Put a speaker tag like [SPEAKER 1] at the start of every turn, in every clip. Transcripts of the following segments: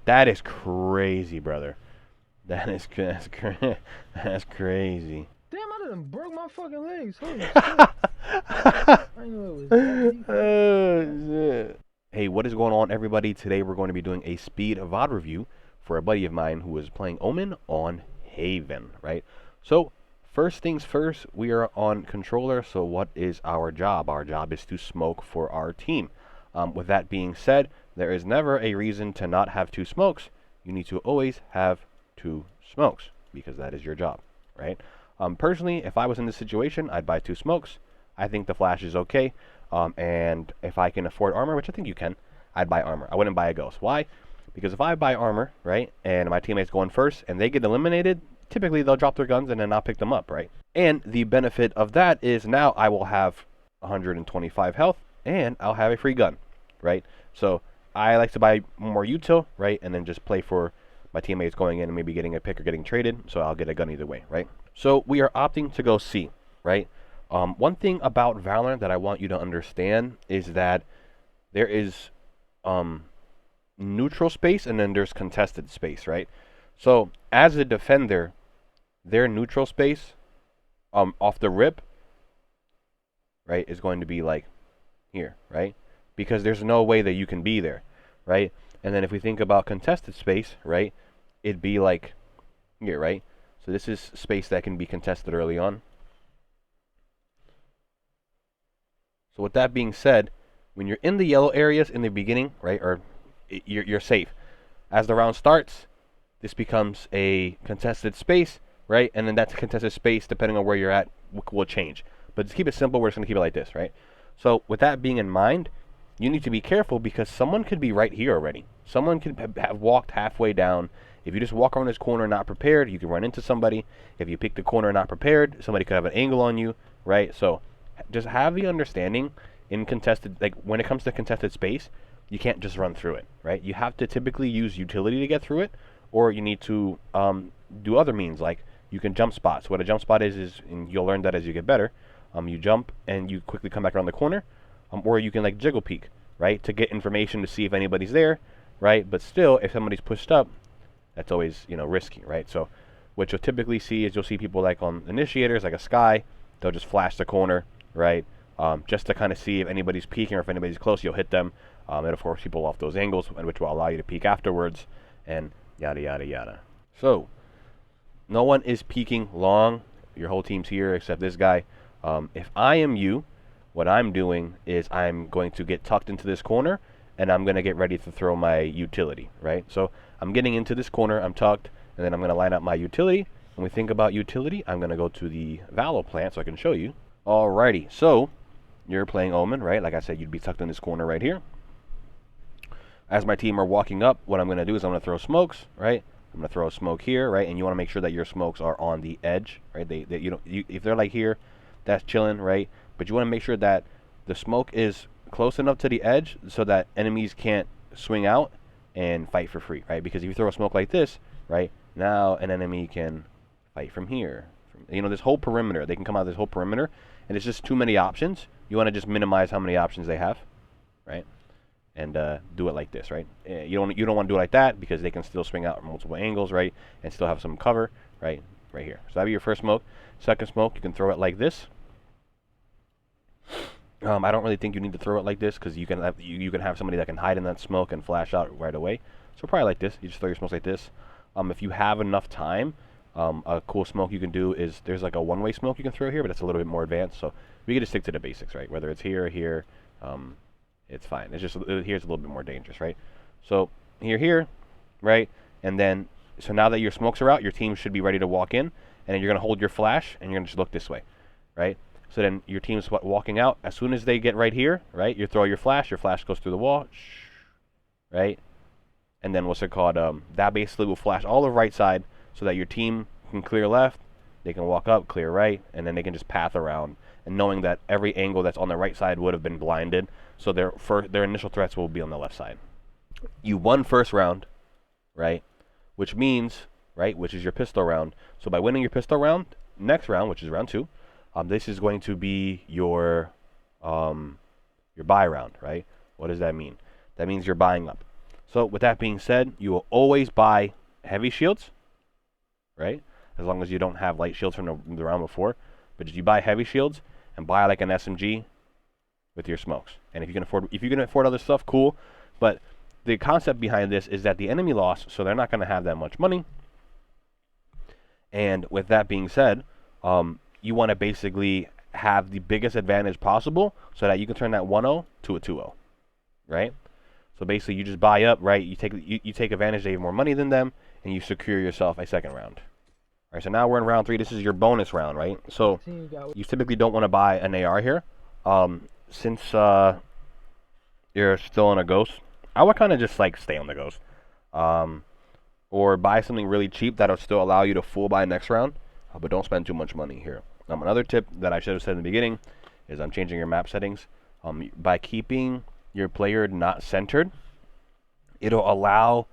[SPEAKER 1] That is crazy, brother. That's crazy.
[SPEAKER 2] Damn, I done broke my fucking legs. Holy shit. I didn't know it was that deep.
[SPEAKER 1] Oh, shit. Hey, what is going on, everybody? Today we're going to be doing a speed VOD review for a buddy of mine who is playing Omen on Haven, right? So, first things first, we are on controller, so what is our job? Our job is to smoke for our team. With that being said, there is never a reason to not have two smokes. You need to always have two smokes, because that is your job, right? Personally, if I was in this situation, I'd buy two smokes. I think the flash is okay. And if I can afford armor, which I think you can, I'd buy armor. I wouldn't buy a ghost. Why? Because if I buy armor, right, and my teammates go in first and they get eliminated, typically they'll drop their guns and then I'll pick them up, right? And the benefit of that is now I will have 125 health and I'll have a free gun, right? So I like to buy more util, right, and then just play for my teammates going in and maybe getting a pick or getting traded, so I'll get a gun either way, right? So we are opting to go C, right? One thing about Valorant that I want you to understand is that there is neutral space and then there's contested space, right? So as a defender, their neutral space off the rip, right, is going to be like here, right? Because there's no way that you can be there, right? And then if we think about contested space, right, it'd be like here, right? So this is space that can be contested early on. So with that being said, when you're in the yellow areas in the beginning, right, or you're safe. As the round starts, this becomes a contested space, right, and then that contested space, depending on where you're at, will change. But to keep it simple, we're just going to keep it like this, right? So with that being in mind, you need to be careful because someone could be right here already. Someone could have walked halfway down. If you just walk around this corner not prepared, you can run into somebody. If you pick the corner not prepared, somebody could have an angle on you, right? So just have the understanding in contested, like when it comes to contested space, you can't just run through it, right? You have to typically use utility to get through it, or you need to do other means, like you can jump spot. So what a jump spot is and you'll learn that as you get better, you jump and you quickly come back around the corner, or you can like jiggle peek, right, to get information to see if anybody's there, right? But still, if somebody's pushed up, that's always, you know, risky, right? So what you'll typically see is you'll see people like on initiators, like a Sky, they'll just flash the corner, right? Just to kind of see if anybody's peeking or if anybody's close, you'll hit them. It'll force people off those angles, which will allow you to peek afterwards, and yada, yada, yada. So, no one is peeking long. Your whole team's here except this guy. If I am you, what I'm doing is I'm going to get tucked into this corner, and I'm going to get ready to throw my utility, right? So, I'm getting into this corner, I'm tucked, and then I'm going to line up my utility. When we think about utility, I'm going to go to the Valo plant so I can show you. Alrighty, so you're playing Omen, right? Like I said, you'd be tucked in this corner right here. As my team are walking up, what I'm going to do is I'm going to throw smokes, right? I'm going to throw a smoke here, right? And you want to make sure that your smokes are on the edge, right? If they're like here, that's chilling, right? But you want to make sure that the smoke is close enough to the edge so that enemies can't swing out and fight for free, right? Because if you throw a smoke like this, right, now an enemy can fight from here. You know, this whole perimeter, they can come out of this whole perimeter, and it's just too many options. You want to just minimize how many options they have, right? And do it like this, right? You don't want to do it like that because they can still swing out multiple angles, right? And still have some cover, right? Right here. So that'd be your first smoke. Second smoke, you can throw it like this. I don't really think you need to throw it like this because you can have somebody that can hide in that smoke and flash out right away. So probably like this. You just throw your smokes like this. If you have enough time, a cool smoke you can do is there's like a one-way smoke you can throw here, but it's a little bit more advanced. So we can just stick to the basics, right? Whether it's here or here, it's fine. It's just here's a little bit more dangerous, right? So here, right? And then so now that your smokes are out, your team should be ready to walk in, and then you're gonna hold your flash and you're gonna just look this way, right? So then your team's walking out. As soon as they get right here, right, you throw your flash goes through the wall, right? And then what's it called? That basically will flash all the right side so that your team can clear left, they can walk up, clear right, and then they can just path around. And knowing that every angle that's on the right side would have been blinded, so their initial threats will be on the left side. You won first round, right? Which means, right, which is your pistol round. So by winning your pistol round, next round, which is round 2, this is going to be your buy round, right? What does that mean? That means you're buying up. So with that being said, you will always buy heavy shields, right? As long as you don't have light shields from the round before. But you buy heavy shields and buy like an SMG with your smokes. And if you can afford other stuff, cool. But the concept behind this is that the enemy lost, so they're not going to have that much money. And with that being said, you want to basically have the biggest advantage possible so that you can turn that 1-0 to a 2-0, right? So basically, you just buy up, right? You take advantage that you have more money than them, and you secure yourself a second round. All right, so now we're in round 3. This is your bonus round, right? So you typically don't want to buy an AR here. Since you're still on a ghost, I would kind of just like stay on the ghost. Or buy something really cheap that'll still allow you to full buy next round, but don't spend too much money here. Another tip that I should have said in the beginning is changing your map settings. By keeping your player not centered, it'll allow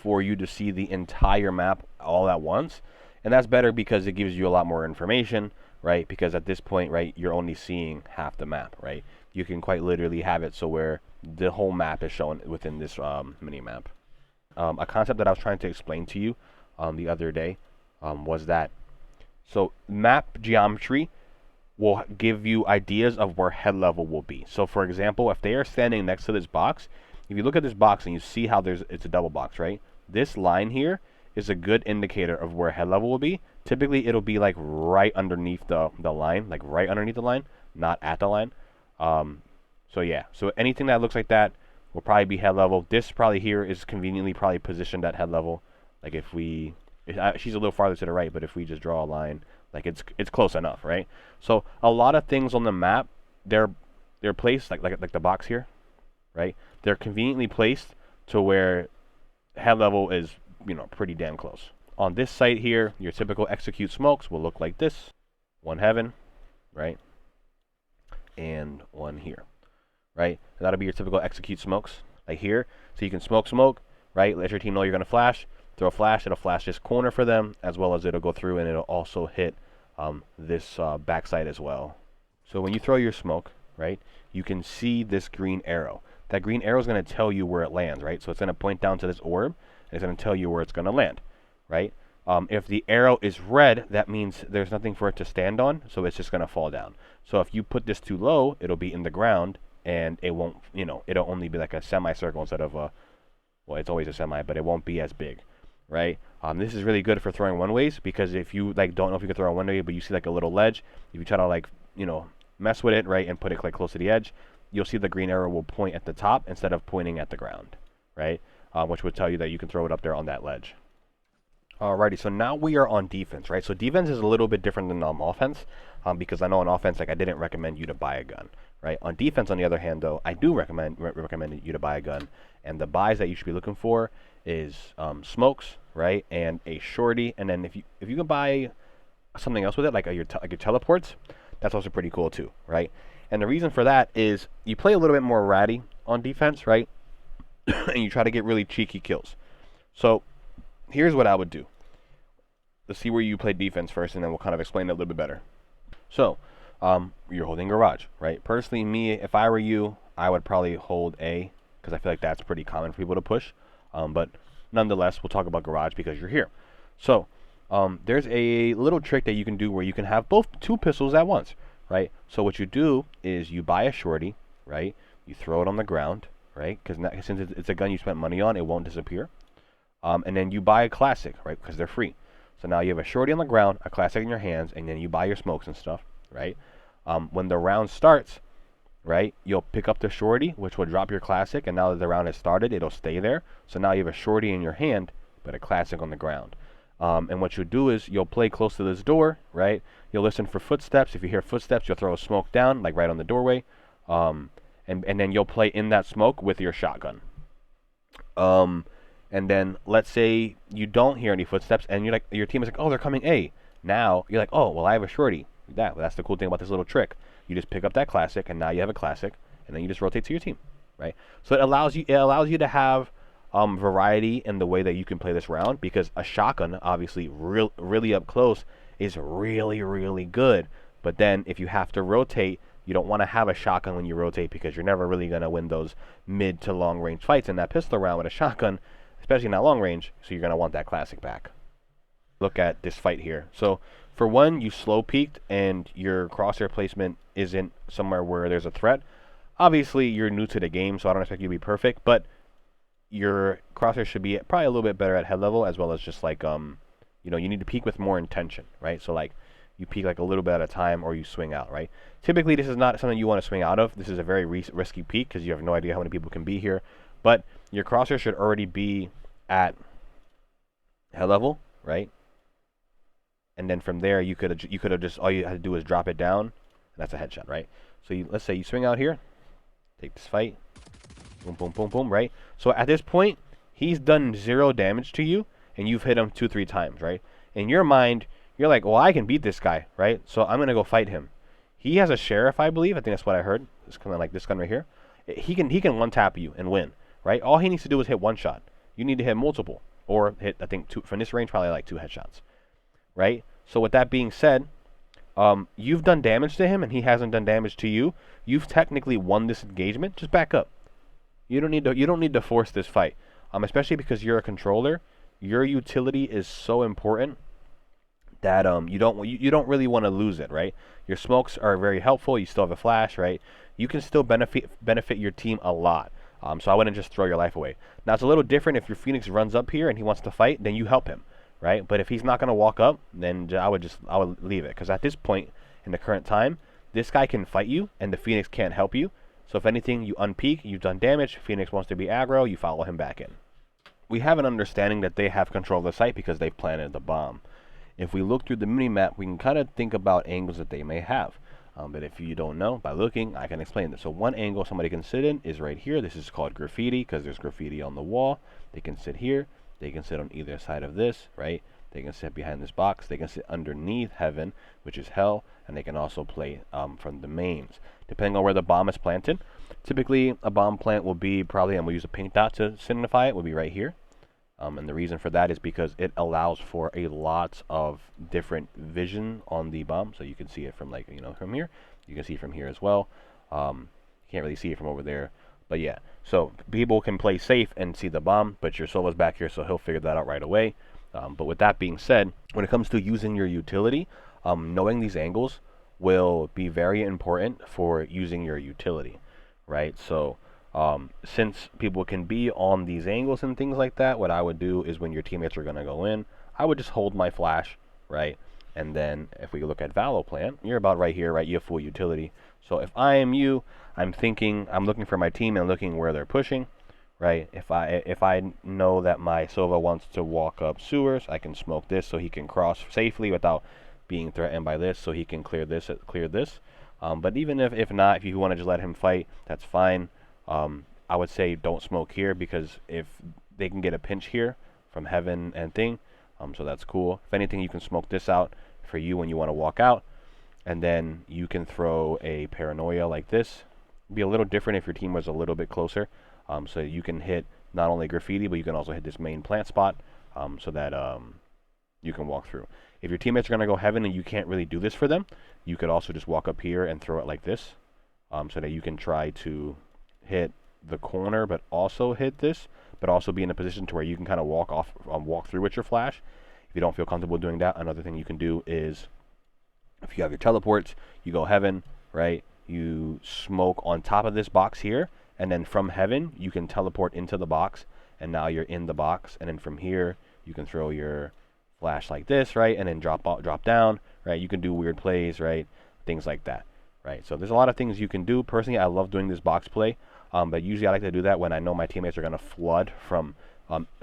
[SPEAKER 1] for you to see the entire map all at once. And that's better because it gives you a lot more information, right? Because at this point, right, you're only seeing half the map, right? You can quite literally have it so where the whole map is shown within this mini map. A concept that I was trying to explain to you the other day was that so map geometry will give you ideas of where head level will be. So for example, if they are standing next to this box, if you look at this box and you see how it's a double box, right? This line here is a good indicator of where head level will be. Typically, it'll be like right underneath the line, like right underneath the line, not at the line. So yeah, so anything that looks like that will probably be head level. This probably here is conveniently probably positioned at head level. Like if she's a little farther to the right, but if we just draw a line, like it's close enough, right? So a lot of things on the map, they're placed like the box here, right? They're conveniently placed to where head level is, you know, pretty damn close. On this site here, your typical execute smokes will look like this. One heaven, right? And one here, right? And that'll be your typical execute smokes, like here. So you can smoke, right? Let your team know you're going to flash. Throw a flash. It'll flash this corner for them, as well as it'll go through and it'll also hit this backside as well. So when you throw your smoke, right, you can see this green arrow. That green arrow is going to tell you where it lands, right? So it's going to point down to this orb, and it's going to tell you where it's going to land, right? If the arrow is red, that means there's nothing for it to stand on, so it's just going to fall down. So if you put this too low, it'll be in the ground, and it won't, you know, it'll only be like a semicircle instead of a, well, it's always a semi, but it won't be as big, right? This is really good for throwing one ways, because if you like don't know if you can throw a one way, but you see like a little ledge, if you try to like, you know, mess with it, right, and put it like close to the edge, you'll see the green arrow will point at the top instead of pointing at the ground, right? Which would tell you that you can throw it up there on that ledge. Alrighty, so now we are on defense, right? So defense is a little bit different than offense, because I know on offense, like I didn't recommend you to buy a gun, right? On defense, on the other hand, though, I do recommend you to buy a gun, and the buys that you should be looking for is smokes, right, and a shorty, and then if you can buy something else with it, like your teleports, that's also pretty cool too, right? And the reason for that is you play a little bit more ratty on defense, right? And you try to get really cheeky kills. So here's what I would do. Let's see where you play defense first, and then we'll kind of explain it a little bit better. So you're holding garage, right? Personally, me, if I were you, I would probably hold A, because I feel like that's pretty common for people to push. But nonetheless, we'll talk about garage because you're here. So there's a little trick that you can do where you can have two pistols at once, right? So what you do is you buy a shorty, right? You throw it on the ground, right? Because since it's a gun you spent money on, it won't disappear. And then you buy a classic, right? Because they're free. So now you have a shorty on the ground, a classic in your hands, and then you buy your smokes and stuff, right? When the round starts, right, you'll pick up the shorty, which will drop your classic, and now that the round has started, it'll stay there. So now you have a shorty in your hand, but a classic on the ground. And what you'll do is you'll play close to this door, right? You'll listen for footsteps. If you hear footsteps, you'll throw a smoke down, like right on the doorway. And then you'll play in that smoke with your shotgun. And then let's say you don't hear any footsteps, and you're like, your team is like, oh, they're coming A. Now you're like, oh, well, I have a shorty. That's the cool thing about this little trick. You just pick up that classic, and now you have a classic, and then you just rotate to your team, right? So it allows you to have variety in the way that you can play this round, because a shotgun, obviously, really up close, is really, really good. But then if you have to rotate You don't want to have a shotgun when you rotate because you're never really going to win those mid to long range fights in that pistol round with a shotgun, especially not long range, so you're going to want that classic back. Look at this fight here. So for one, you slow peaked and your crosshair placement isn't somewhere where there's a threat. Obviously, you're new to the game, so I don't expect you to be perfect, but your crosshair should be probably a little bit better at head level, as well as just like, you know, you need to peek with more intention, right? So like, you peek like a little bit at a time, or you swing out, right? Typically, this is not something you want to swing out of. This is a very risky peek because you have no idea how many people can be here. But your crosshair should already be at head level, right? And then from there, you could have just, all you had to do is drop it down, and that's a headshot, right? So let's say you swing out here, take this fight, boom, boom, boom, boom, right? So at this point, he's done 0 damage to you, and you've hit him 2-3 times, right? In your mind, you're like, well, I can beat this guy, right? So I'm gonna go fight him. He has a sheriff, I believe. I think that's what I heard. It's kind of like this gun right here. He can one tap you and win, right? All he needs to do is hit 1 shot. You need to hit multiple, or hit, I think, 2 from this range, probably like 2 headshots, right? So with that being said, you've done damage to him, and he hasn't done damage to you. You've technically won this engagement. Just back up. You don't need to force this fight, especially because you're a controller. Your utility is so important that you don't really want to lose it, right? Your smokes are very helpful. You still have a flash, right? You can still benefit your team a lot. So I wouldn't just throw your life away. Now it's a little different if your Phoenix runs up here and he wants to fight, then you help him, right? But if he's not gonna walk up, then I would leave it, because at this point in the current time, this guy can fight you and the Phoenix can't help you. So if anything, you unpeak, you've done damage. Phoenix wants to be aggro, you follow him back in. We have an understanding that they have control of the site because they've planted the bomb. If we look through the mini-map, we can kind of think about angles that they may have. But if you don't know, by looking, I can explain this. So one angle somebody can sit in is right here. This is called graffiti because there's graffiti on the wall. They can sit here. They can sit on either side of this, right? They can sit behind this box. They can sit underneath heaven, which is hell. And they can also play from the mains, depending on where the bomb is planted. Typically, a bomb plant will be probably, and we'll use a pink dot to signify it, will be right here. And the reason for that is because it allows for a lot of different vision on the bomb. So you can see it from, like, from here. You can see it from here as well. You can't really see it from over there. But yeah, so people can play safe and see the bomb, but your solo's back here, so he'll figure that out right away. But with that being said, when it comes to using your utility, knowing these angles will be very important for using your utility, right? So since people can be on these angles and things like that, what I would do is when your teammates are going to go in, I would just hold my flash, right? And then if we look at Valorant, you're about right here, right? You have full utility. So if I am you, I'm looking for my team and looking where they're pushing, right? If I know that my Sova wants to walk up sewers, I can smoke this so he can cross safely without being threatened by this, so he can clear this. But even if not, if you want to just let him fight, that's fine. I would say don't smoke here, because if they can get a pinch here from heaven and thing, so that's cool. If anything, you can smoke this out for you when you want to walk out, and then you can throw a paranoia like this. It'd be a little different if your team was a little bit closer, so you can hit not only graffiti, but you can also hit this main plant spot, so that you can walk through. If your teammates are going to go heaven and you can't really do this for them, you could also just walk up here and throw it like this, so that you can try to hit the corner, but also hit this, but also be in a position to where you can kind of walk through with your flash. If you don't feel comfortable doing that, another thing you can do is, if you have your teleports, you go heaven, right? You smoke on top of this box here, and then from heaven you can teleport into the box, and now you're in the box. And then from here you can throw your flash like this, right? And then drop down, right? You can do weird plays, right? Things like that, right? So there's a lot of things you can do. Personally, I love doing this box play, but usually I like to do that when I know my teammates are gonna flood from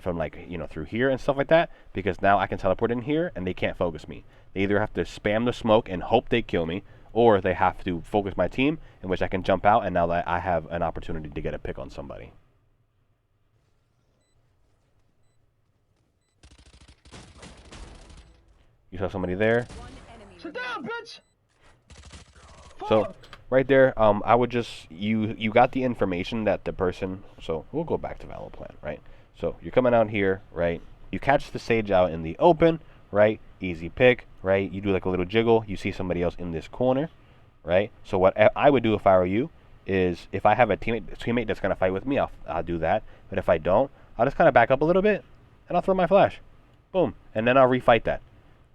[SPEAKER 1] like, through here and stuff like that, because now I can teleport in here and they can't focus me. They either have to spam the smoke and hope they kill me, or they have to focus my team, in which I can jump out, and now that I have an opportunity to get a pick on somebody. You saw somebody there.
[SPEAKER 2] Sit down, bitch!
[SPEAKER 1] So right there, I would just, you got the information that the person, so we'll go back to Valorant, right? So you're coming out here, right? You catch the Sage out in the open, right? Easy pick, right? You do like a little jiggle. You see somebody else in this corner, right? So what I would do if I were you is if I have a teammate that's gonna fight with me, I'll do that. But if I don't, I'll just kind of back up a little bit and I'll throw my flash, boom, and then I'll refight that,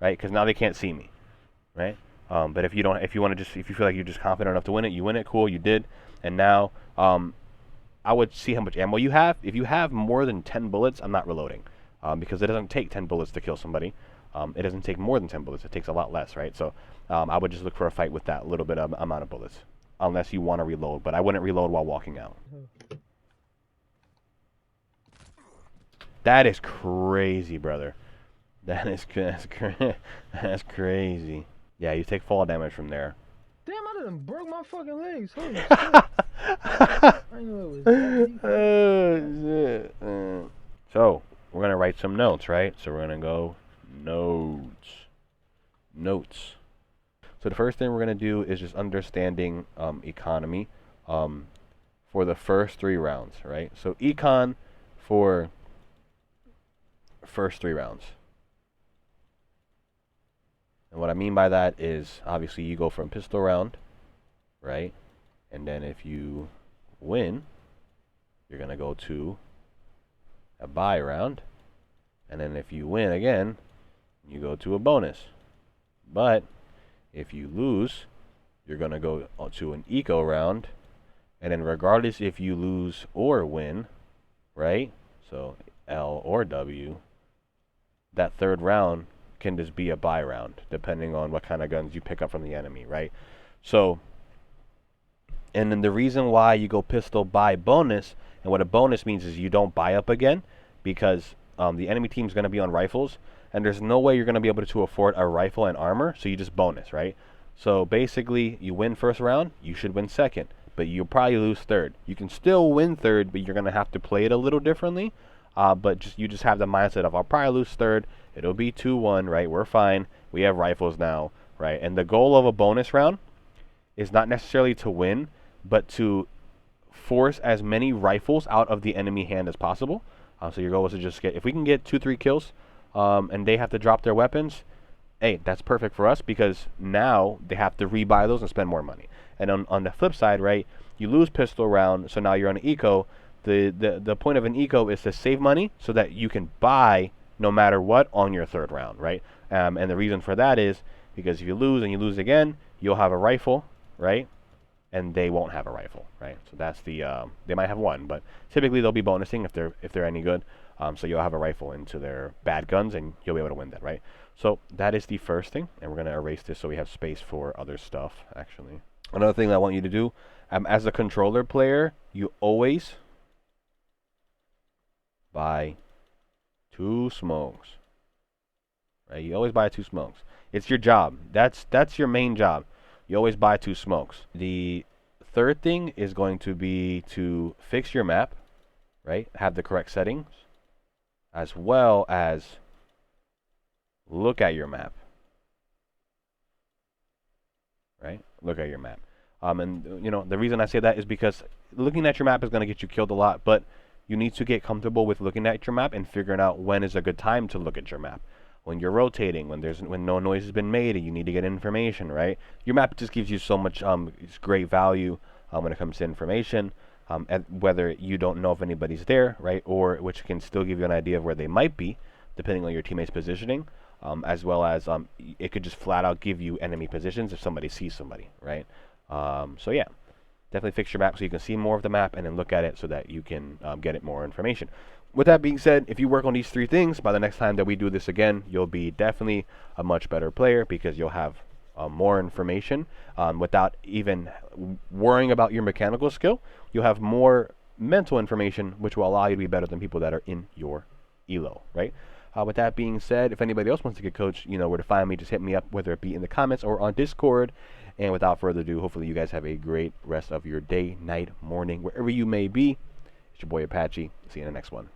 [SPEAKER 1] right? Because now they can't see me, right? But if you don't, if you want to just, if you feel like you're just confident enough to win it, you win it, cool, you did. And now, I would see how much ammo you have. If you have more than 10 bullets, I'm not reloading, because it doesn't take 10 bullets to kill somebody. It doesn't take more than 10 bullets. It takes a lot less, right? So I would just look for a fight with that little bit of amount of bullets, unless you want to reload. But I wouldn't reload while walking out. That is crazy, brother. That's crazy. Yeah, you take fall damage from there.
[SPEAKER 2] Damn, I done broke my fucking legs. Holy shit. I didn't know it was that deep.
[SPEAKER 1] Oh, shit. So, we're going to write some notes, right? So, we're going to go notes. Notes. So, the first thing we're going to do is just understanding economy for the first 3 rounds, right? So, econ for first 3 rounds. And what I mean by that is, obviously, you go from pistol round, right? And then if you win, you're going to go to a buy round. And then if you win again, you go to a bonus. But if you lose, you're going to go to an eco round. And then regardless if you lose or win, right? So L or W, that 3rd round can just be a buy round, depending on what kind of guns you pick up from the enemy, right? So, and then the reason why you go pistol buy bonus, and what a bonus means is you don't buy up again, because the enemy team's going to be on rifles, and there's no way you're going to be able to afford a rifle and armor, so you just bonus, right? So basically, you win first round, you should win second, but you'll probably lose third. You can still win third, but you're going to have to play it a little differently. But you just have the mindset of, I'll probably lose third. It'll be 2-1, right? We're fine. We have rifles now, right? And the goal of a bonus round is not necessarily to win, but to force as many rifles out of the enemy hand as possible. So your goal is to just get, if we can get 2-3 kills, and they have to drop their weapons, hey, that's perfect for us, because now they have to rebuy those and spend more money. And on the flip side, right, you lose pistol round, so now you're on an eco. The point of an eco is to save money so that you can buy no matter what on your 3rd round, right? And the reason for that is because if you lose and you lose again, you'll have a rifle, right? And they won't have a rifle, right? So that's the they might have one, but typically they'll be bonusing if they're any good. So you'll have a rifle into their bad guns, and you'll be able to win that, right? So that is the first thing, and we're gonna erase this so we have space for other stuff. Actually, another thing that I want you to do, as a controller player, you always buy 2 smokes, right? You always buy 2 smokes. It's your job. That's your main job. You always buy 2 smokes. The 3rd thing is going to be to fix your map, right? Have the correct settings, as well as look at your map, right? Look at your map. And you know, the reason I say that is because looking at your map is going to get you killed a lot, but you need to get comfortable with looking at your map and figuring out when is a good time to look at your map. When you're rotating, when no noise has been made and you need to get information, right? Your map just gives you so much great value when it comes to information, whether you don't know if anybody's there, right? Or which can still give you an idea of where they might be, depending on your teammate's positioning, as well as it could just flat out give you enemy positions if somebody sees somebody, right? So yeah. Definitely fix your map so you can see more of the map and then look at it so that you can get it more information. With that being said, if you work on these 3 things, by the next time that we do this again, you'll be definitely a much better player because you'll have more information without even worrying about your mechanical skill. You'll have more mental information, which will allow you to be better than people that are in your elo, right? With that being said, if anybody else wants to get coached, you know where to find me. Just hit me up, whether it be in the comments or on Discord. And without further ado, hopefully you guys have a great rest of your day, night, morning, wherever you may be. It's your boy Apxche. See you in the next one.